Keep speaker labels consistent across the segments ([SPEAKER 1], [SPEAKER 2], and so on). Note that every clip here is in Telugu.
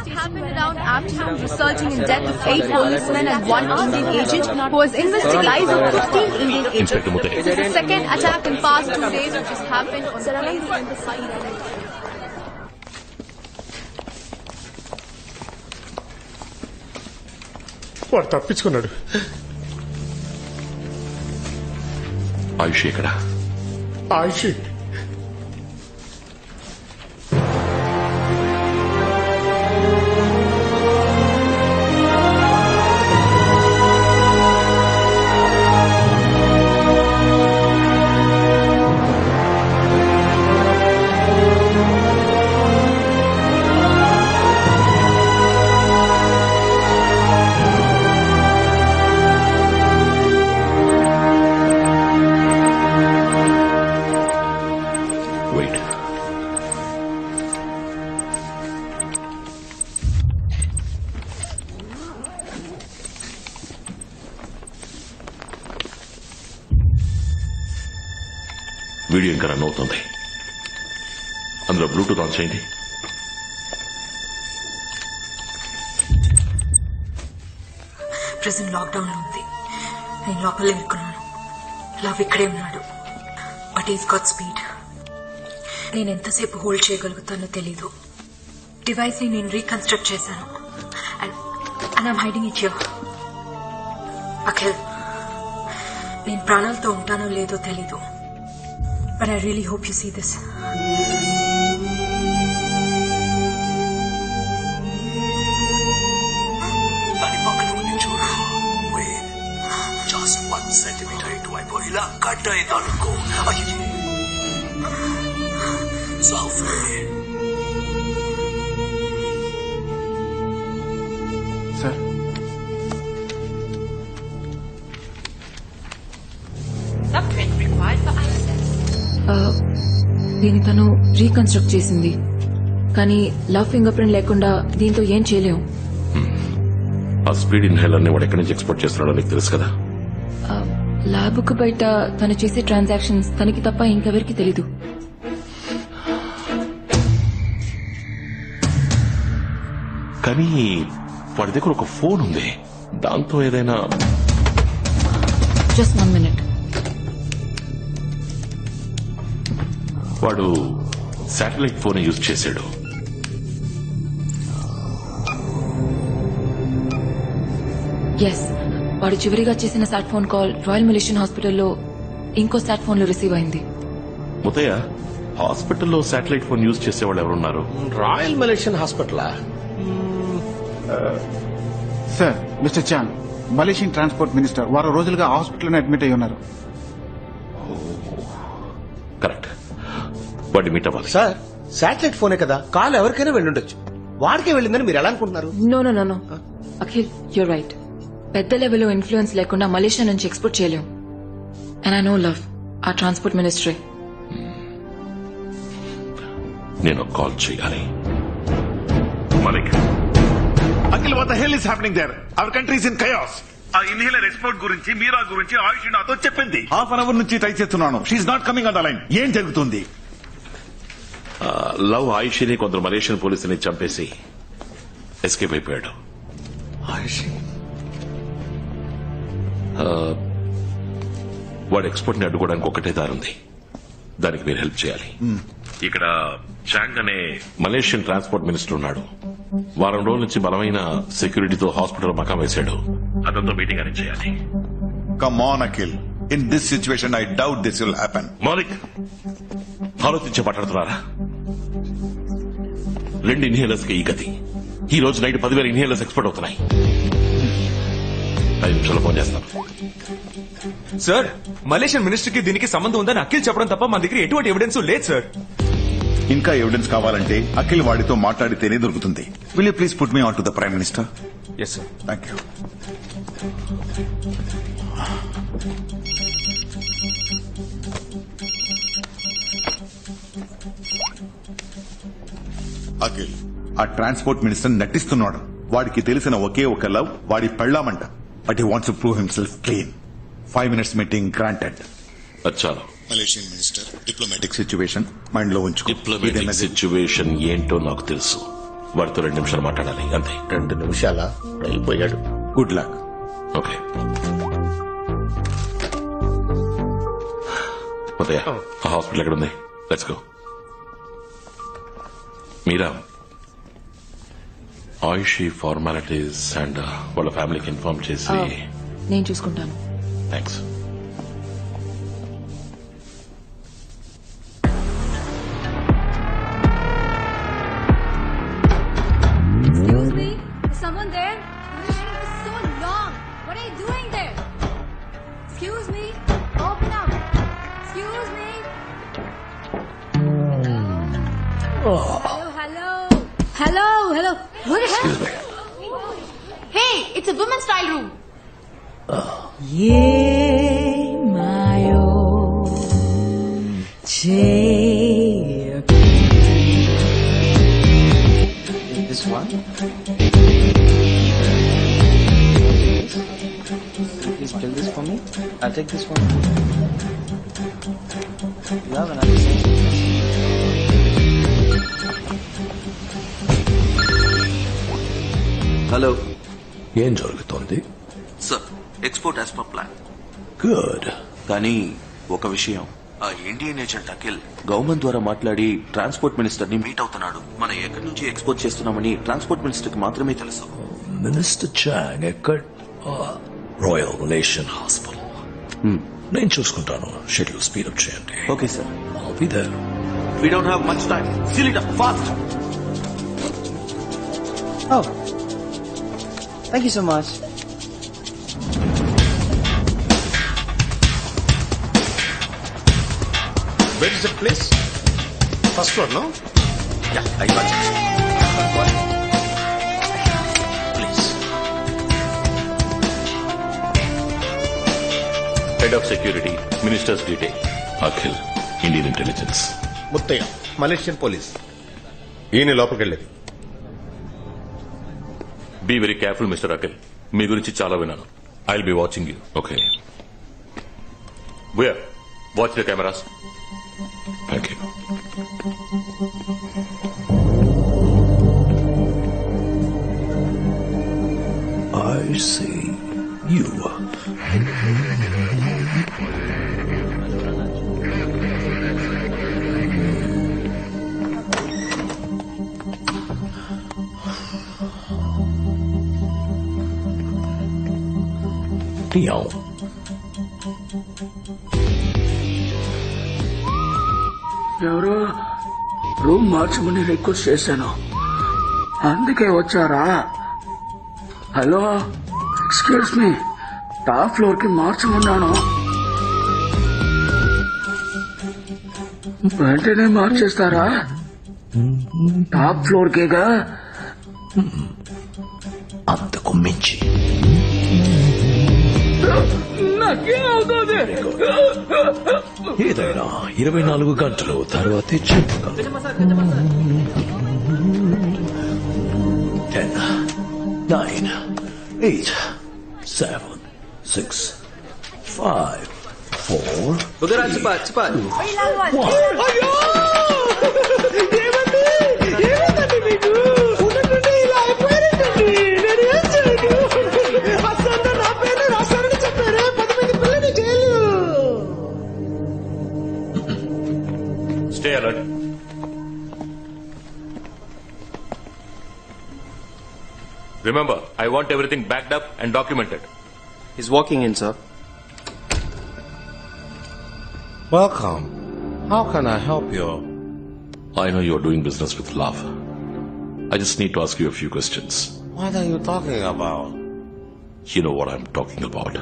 [SPEAKER 1] happened around afternoon, resulting in death of 8 policemen and 1 Indian agent who was investigating lives of 15 Indian agents. This is the second attack in past 2 days which has happened on the place and the site.
[SPEAKER 2] వాడు తప్పించుకున్నాడు.
[SPEAKER 3] ఆయుష్ ఎక్కడ?
[SPEAKER 2] ఆయుష్
[SPEAKER 3] వీడియో ఇంకా రన్ అవుతుంది. అందులో బ్లూటూత్ ఆన్ చేయండి.
[SPEAKER 4] ప్రెజెంట్ లాక్డౌన్ లో ఉంది. నేను లోపల ఇరుక్కున్నాను. లవ్ ఇక్కడే ఉన్నాడు. But is got speed. నేను ఎంతసేపు హోల్డ్ చేయగలుగుతానో తెలీదు. డివైస్ ని నేను రీకన్స్ట్రక్ట్ చేశాను. And I'm hiding it here. Akhil, నేను ప్రాణాలతో ఉంటానో లేదో తెలీదు. But I really hope you see this.
[SPEAKER 5] దాని పక్కన ఉంది చూడు. జస్ట్ 1 సెంటీమీటర్ ఇటువైపు ఇలా కట్ అయిందనుకో.
[SPEAKER 2] సార్
[SPEAKER 6] దీని తను రీకన్స్ట్రక్ట్ చేసింది, కానీ లవ్ ఫింగర్ ప్రింట్ లేకుండా దీంతో ఏం చేయలేం.
[SPEAKER 3] ఆ స్పీడ్ ఇన్హేలర్ ని వాడు ఎక్కడి నుంచి ఎక్స్పోర్ట్ చేస్తున్నాడో నీకు తెలుసు కదా.
[SPEAKER 6] ల్యాబ్ కు బయట తను చేసే ట్రాన్సాక్షన్స్ తనకి తప్ప ఇంకెవరికి తెలీదు.
[SPEAKER 3] కానీ వాడి దగ్గర ఒక ఫోన్ ఉంది. దాంతో ఏదైనా
[SPEAKER 6] జస్ట్ 1 minute.
[SPEAKER 3] వాడు శాటిలైట్ ఫోన్ యూజ్ చేశాడు.
[SPEAKER 6] ఎస్, వాడు చివరిగా చేసిన సాట్ ఫోన్ కాల్ రాయల్ మలేషియన్ హాస్పిటల్లో ఇంకో సాట్ ఫోన్ లో రిసీవ్ అయింది.
[SPEAKER 3] ముతయ్య, హాస్పిటల్లో శాటిలైట్ ఫోన్ యూజ్ చేసేవాళ్ళు ఎవరున్నారు?
[SPEAKER 5] రాయల్ మలేషియన్ హాస్పిటలా?
[SPEAKER 7] Sir, mister Chan, Malaysian transport minister వారం రోజులుగా హాస్పిటల్లోనే అడ్మిట్ అయి ఉన్నారు.
[SPEAKER 3] కరెక్ట్. వాడిని మీట్ అవ్వాలి.
[SPEAKER 5] సార్, శాటిలైట్ ఫోనే కదా, కాల్ ఎవరికైనా వెళ్ళుండొచ్చు. వాడికే వెళ్ళిందని మీరు ఎలా అనుకుంటున్నారు?
[SPEAKER 6] No Akhil, you're right. పెద్ద లెవెల్లో ఇన్ఫ్లుయెన్స్ లేకుండా మలేషియా నుంచి ఎక్స్పోర్ట్ చేయలేం. అండ్ ఐ నో లవ్ ఆ ట్రాన్స్పోర్ట్ మినిస్ట్రీ.
[SPEAKER 3] నేను కాల్ చేయాలి. Malik,
[SPEAKER 8] Akhil, what the hell is happening there? Our country is in chaos. ఆ ఇన్హేలర్ ఎక్స్పోర్ట్ గురించి, మీరా గురించి ఆయుష్ నాతో చెప్పింది. హాఫ్ అన్ అవర్ నుంచి ట్రై చేస్తున్నాను. She's not coming on the line. ఏం జరుగుతుంది?
[SPEAKER 3] లవ్ ఆయుష్ని కొందరు మలేషియన్ పోలీసుని చంపేసి ఎస్కేప్ అయిపోయాడు. వాడు ఎక్స్పోర్ట్ ని అడ్డుకోవడానికి ఒకటే దారుంది. దానికి మీరు హెల్ప్ చేయాలి. ఇక్కడ చాంగ్ అనే మలేషియన్ ట్రాన్స్పోర్ట్ మినిస్టర్ ఉన్నాడు. వారం రోజుల నుంచి బలమైన సెక్యూరిటీతో హాస్పిటల్ మకాం వేశాడు. అతనితో మీటింగ్ అరేంజ్ చేయాలి.
[SPEAKER 8] Come on, Akhil. In this situation, I doubt this will happen.
[SPEAKER 3] Malik, ఆలోచించే మాట్లాడుతున్నారా? 2 ఇన్హేలర్స్ కి ఈ గతి. ఈ రోజు నైట్ 10,000 ఇన్హేలర్స్ ఎక్స్పోర్ట్ అవుతున్నాయి. 5 నిమిషాల్లో ఫోన్ చేస్తాను.
[SPEAKER 9] సార్, మలేషియన్ మినిస్టర్ కి దీనికి సంబంధం ఉందని అఖిల్ చెప్పడం తప్ప మన దగ్గర ఎటువంటి ఎవిడెన్స్ లేదు సార్.
[SPEAKER 8] ఇంకా ఎవిడెన్స్ కావాలంటే అఖిల్ వాడితో మాట్లాడితేనే దొరుకుతుంది. Will you please put me on to the Prime Minister?
[SPEAKER 9] Yes, sir.
[SPEAKER 8] Thank you. Akhil, ఆ ట్రాన్స్పోర్ట్ మినిస్టర్ నటిస్తున్నాడు. వాడికి తెలిసిన ఒకే ఒక లవ్ వాడి పెళ్ళామంట. But he wants to prove himself clean. 5 minutes meeting granted.
[SPEAKER 3] అచ్చాను.
[SPEAKER 10] Malaysian minister, diplomatic
[SPEAKER 8] situation mind లో ఉంచుకో.
[SPEAKER 3] డిప్లొమాటిక్ సిచ్యువేషన్ ఏంటో నాకు తెలుసు. వారితో 2 నిమిషాలు మాట్లాడాలి అంతే.
[SPEAKER 5] 2 నిమిషాల అయిపోయాడు.
[SPEAKER 9] Good luck.
[SPEAKER 3] ఓకే ఉదయ, ఆ హాస్పిటల్ ఎక్కడ ఉంది? Let's go. Meera, Ayushi formalities and వాళ్ళ ఫ్యామిలీకి ఇన్ఫార్మ్ చేసి.
[SPEAKER 6] నేను చూసుకుంటాను.
[SPEAKER 3] Thanks.
[SPEAKER 1] Excuse me? Is someone there? The waiting is so long. What are you doing there? Excuse me? Open up. Excuse me? Hello. Hello. What is
[SPEAKER 3] Excuse me.
[SPEAKER 1] Hey, it's a women's style room.
[SPEAKER 5] This one? Please fill this for me. I'll take this one. You have another thing?
[SPEAKER 10] Hello,
[SPEAKER 11] ఏం జరుగుతోంది?
[SPEAKER 10] Sir, export as per plan.
[SPEAKER 11] Good.
[SPEAKER 10] కానీ ఒక విషయం, ఆ ఇండియన్ ఏజెంట్ అఖిల్ గవర్నమెంట్ ద్వారా మాట్లాడి ట్రాన్స్పోర్ట్ మినిస్టర్ ని మీట్ అవుతున్నాడు. మనం ఎక్కడి నుంచి ఎక్స్పోర్ట్ చేస్తున్నామని ట్రాన్స్పోర్ట్ మినిస్టర్ కి మాత్రమే తెలుసు.
[SPEAKER 11] మినిస్టర్ చాంగ్ ఎక్కడ? Royal Malaysian hospital. నేను చూసుకుంటాను. షెడ్యూల్ స్పీడప్ చేయండి.
[SPEAKER 10] Okay sir.
[SPEAKER 11] I'll be there.
[SPEAKER 10] We don't have much time. Seal it up fast.
[SPEAKER 5] Oh. Thank you so much.
[SPEAKER 2] Where is that place? First floor, no?
[SPEAKER 10] Yeah, I got it. Please.
[SPEAKER 3] Head of security, ministers detail, Akhil, Indian intelligence.
[SPEAKER 5] Muthaiah, Malaysian police. ఈయన లోపలికి వెళ్ళేది.
[SPEAKER 3] Be very careful mister Akhil. మీ గురించి చాలా విన్నాను. I will be watching you. Okay, where watch the cameras. Thank you.
[SPEAKER 11] I see you. Dion.
[SPEAKER 12] ఎవరు రూమ్ మార్చమని రిక్వెస్ట్ చేశాను, అందుకే వచ్చారా? Hello, excuse me, top floor కి మార్చమన్నాను. వెంటనే మార్చేస్తారా? Top floor కేగా.
[SPEAKER 11] అంతకు మించి
[SPEAKER 12] నాకేమవుతుంది?
[SPEAKER 11] ఏదైనా 24 గంటలు తర్వాతే చెప్పగలను. 10, 9, 8, 7, 6, 5, 4, 3, 2, 1.
[SPEAKER 3] Stay alert. Remember, I want everything backed up and documented.
[SPEAKER 5] He's walking in, sir. Welcome. How can I help you?
[SPEAKER 3] I know you're doing business with love. I just need to ask you a few questions.
[SPEAKER 5] What are you talking about?
[SPEAKER 3] You know what I'm talking about.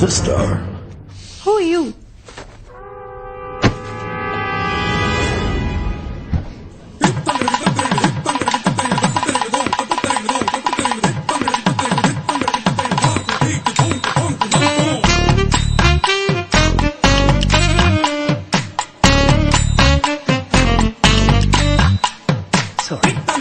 [SPEAKER 11] Sister.
[SPEAKER 1] Who are you?
[SPEAKER 11] sorry.